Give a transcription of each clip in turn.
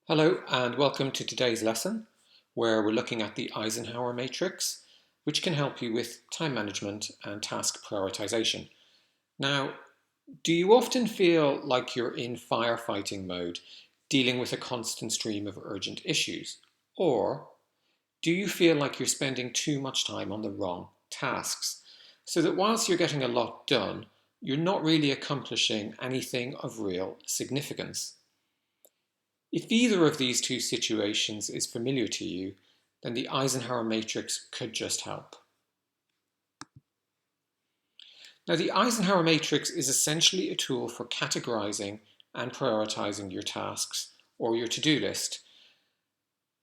Hello and welcome to today's lesson where we're looking at the Eisenhower Matrix, which can help you with time management and task prioritization. Now, do you often feel like you're in firefighting mode, dealing with a constant stream of urgent issues? Or do you feel like you're spending too much time on the wrong tasks, so that whilst you're getting a lot done, you're not really accomplishing anything of real significance? If either of these two situations is familiar to you, then the Eisenhower Matrix could just help. Now, the Eisenhower Matrix is essentially a tool for categorizing and prioritizing your tasks or your to-do list.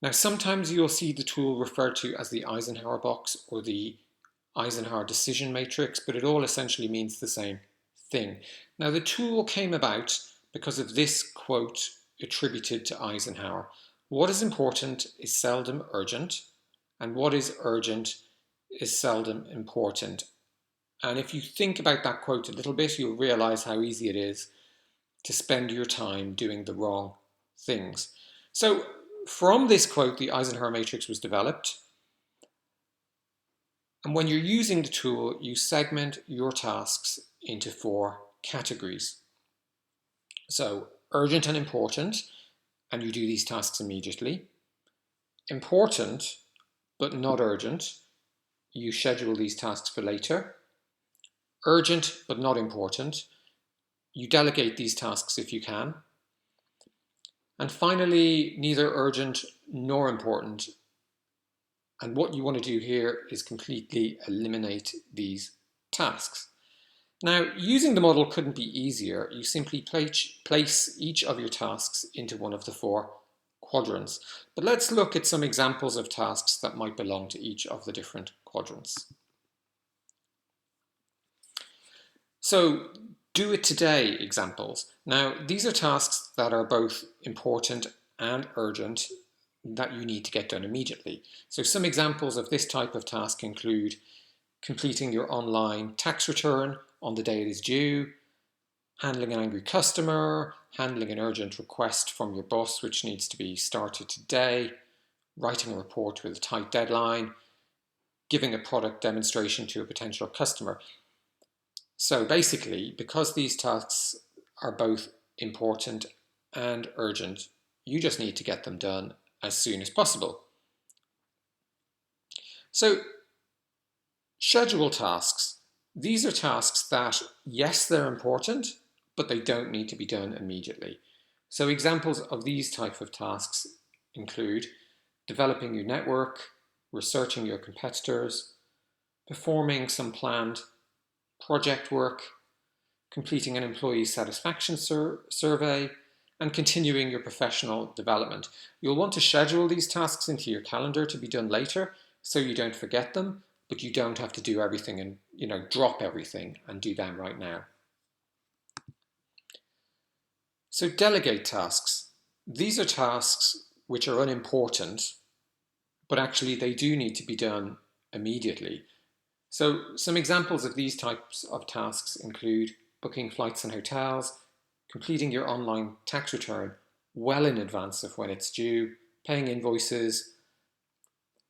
Now, sometimes you'll see the tool referred to as the Eisenhower box or the Eisenhower decision matrix, but it all essentially means the same thing. Now, the tool came about because of this quote attributed to Eisenhower: "What is important is seldom urgent, and what is urgent is seldom important." And if you think about that quote a little bit, you'll realize how easy it is to spend your time doing the wrong things. So from this quote, the Eisenhower Matrix was developed. And when you're using the tool, you segment your tasks into 4 categories. So urgent and important, and you do these tasks immediately. Important, but not urgent, you schedule these tasks for later. Urgent, but not important, you delegate these tasks if you can. And finally, neither urgent nor important. And what you want to do here is completely eliminate these tasks. Now, using the model couldn't be easier. You simply place each of your tasks into one of the 4 quadrants. But let's look at some examples of tasks that might belong to each of the different quadrants. So, do it today examples. Now, these are tasks that are both important and urgent that you need to get done immediately. So some examples of this type of task include completing your online tax return on the day it is due, handling an angry customer, handling an urgent request from your boss which needs to be started today, writing a report with a tight deadline, giving a product demonstration to a potential customer. So basically, because these tasks are both important and urgent, you just need to get them done as soon as possible. So, schedule tasks. These are tasks that, yes, they're important, but they don't need to be done immediately. So examples of these type of tasks include developing your network, researching your competitors, performing some planned project work, completing an employee satisfaction survey, and continuing your professional development. You'll want to schedule these tasks into your calendar to be done later so you don't forget them, but you don't have to do everything and drop everything and do them right now. So delegate tasks. These are tasks which are unimportant, but actually they do need to be done immediately. So some examples of these types of tasks include booking flights and hotels, completing your online tax return well in advance of when it's due, paying invoices,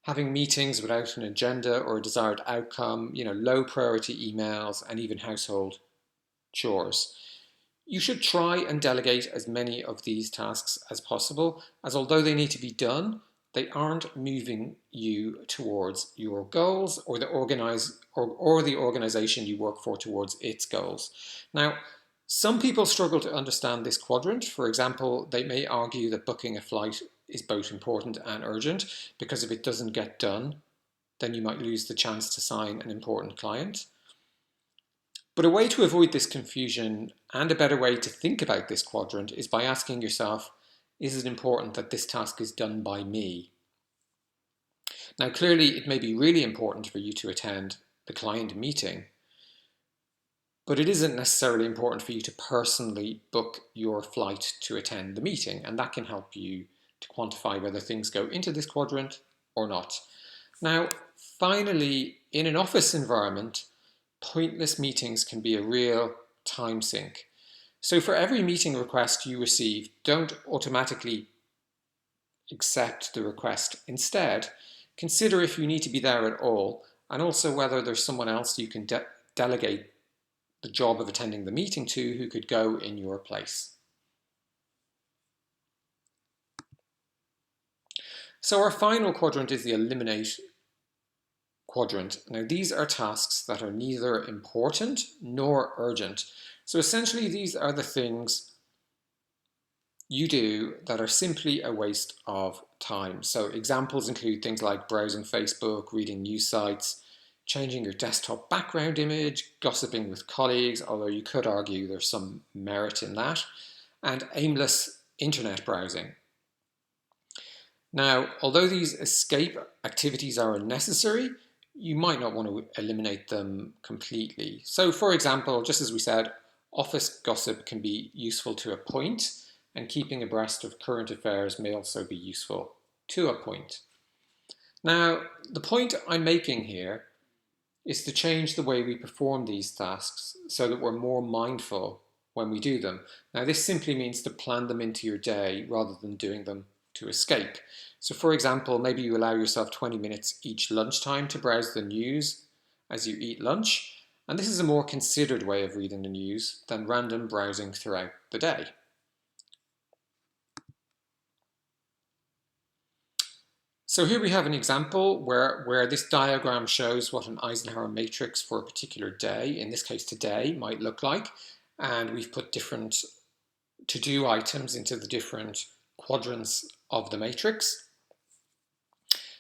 having meetings without an agenda or a desired outcome, low priority emails, and even household chores. You should try and delegate as many of these tasks as possible, as although they need to be done, they aren't moving you towards your goals or the organization you work for towards its goals. Now, some people struggle to understand this quadrant. For example, they may argue that booking a flight is both important and urgent because if it doesn't get done, then you might lose the chance to sign an important client. But a way to avoid this confusion and a better way to think about this quadrant is by asking yourself, is it important that this task is done by me? Now, clearly, it may be really important for you to attend the client meeting, but it isn't necessarily important for you to personally book your flight to attend the meeting, and that can help you to quantify whether things go into this quadrant or not. Now, finally, in an office environment, pointless meetings can be a real time sink. So for every meeting request you receive, don't automatically accept the request. Instead, consider if you need to be there at all, and also whether there's someone else you can delegate the job of attending the meeting to who could go in your place. So our final quadrant is the eliminate quadrant. Now these are tasks that are neither important nor urgent. So essentially these are the things you do that are simply a waste of time. So examples include things like browsing Facebook, reading news sites, changing your desktop background image, gossiping with colleagues, although you could argue there's some merit in that, and aimless internet browsing. Now, although these escape activities are unnecessary, you might not want to eliminate them completely. So for example, just as we said, office gossip can be useful to a point, and keeping abreast of current affairs may also be useful to a point. Now, the point I'm making here is to change the way we perform these tasks so that we're more mindful when we do them. Now, this simply means to plan them into your day rather than doing them to escape. So for example, maybe you allow yourself 20 minutes each lunchtime to browse the news as you eat lunch. And this is a more considered way of reading the news than random browsing throughout the day. So here we have an example where this diagram shows what an Eisenhower matrix for a particular day, in this case today, might look like. And we've put different to-do items into the different quadrants of the matrix.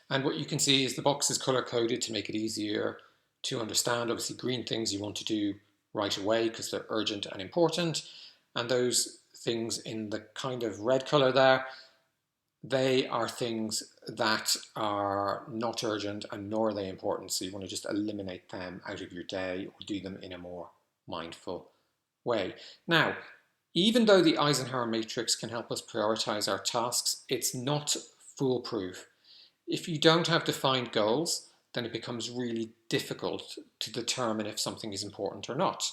And what you can see is the box is color-coded to make it easier to understand. Obviously, green things you want to do right away because they're urgent and important. And those things in the kind of red color there, they are things that are not urgent and nor are they important. So you want to just eliminate them out of your day or do them in a more mindful way. Now, even though the Eisenhower matrix can help us prioritize our tasks, it's not foolproof. If you don't have defined goals, then it becomes really difficult to determine if something is important or not.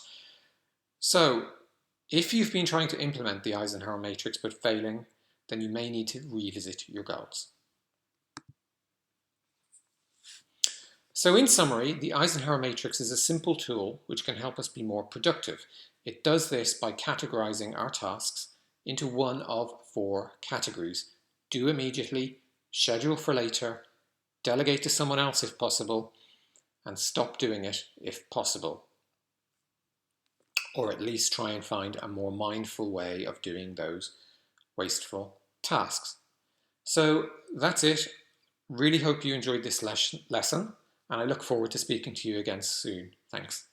So, if you've been trying to implement the Eisenhower matrix but failing, then you may need to revisit your goals. So in summary, the Eisenhower matrix is a simple tool which can help us be more productive. It does this by categorizing our tasks into one of 4 categories: do immediately, schedule for later, delegate to someone else if possible, and stop doing it if possible. Or at least try and find a more mindful way of doing those wasteful tasks. So that's it. Really hope you enjoyed this lesson, and I look forward to speaking to you again soon. Thanks.